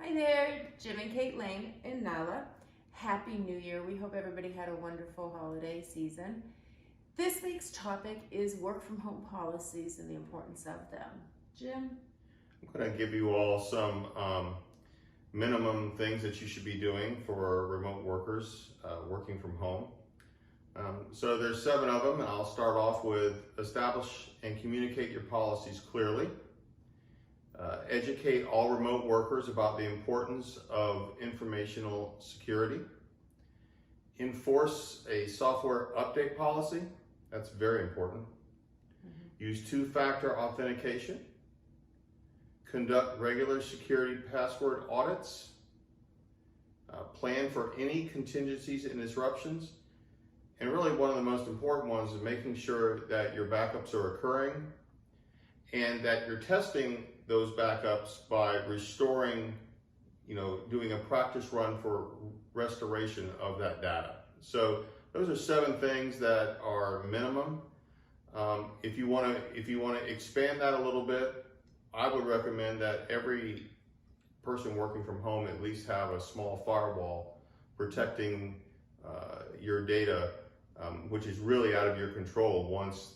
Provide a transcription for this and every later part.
Hi there, Jim and Kate Lane in Nala. Happy New Year. We hope everybody had a wonderful holiday season. This week's topic is work from home policies and the importance of them. Jim? I'm going to give you all some minimum things that you should be doing for remote workers working from home. So there's 7 of them, and I'll start off with establish and communicate your policies clearly. Educate all remote workers about the importance of informational security. Enforce a software update policy. That's very important. Use 2-factor authentication. Conduct regular security password audits. Plan for any contingencies and disruptions. And really one of the most important ones is making sure that your backups are occurring and that you're testing those backups by restoring, doing a practice run for restoration of that data. So those are 7 things that are minimum. If you want to expand that a little bit, I would recommend that every person working from home at least have a small firewall protecting your data, which is really out of your control once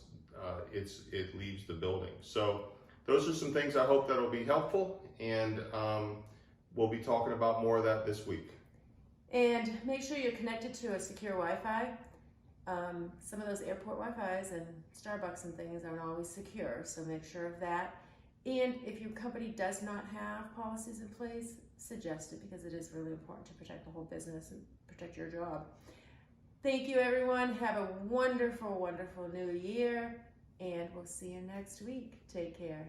it leaves the building. So those are some things I hope that will be helpful, and we'll be talking about more of that this week. And make sure you're connected to a secure Wi-Fi. Some of those airport Wi-Fis and Starbucks and things aren't always secure, so make sure of that. And if your company does not have policies in place, suggest it, because it is really important to protect the whole business and protect your job. Thank you, everyone. Have a wonderful, wonderful new year, and we'll see you next week. Take care.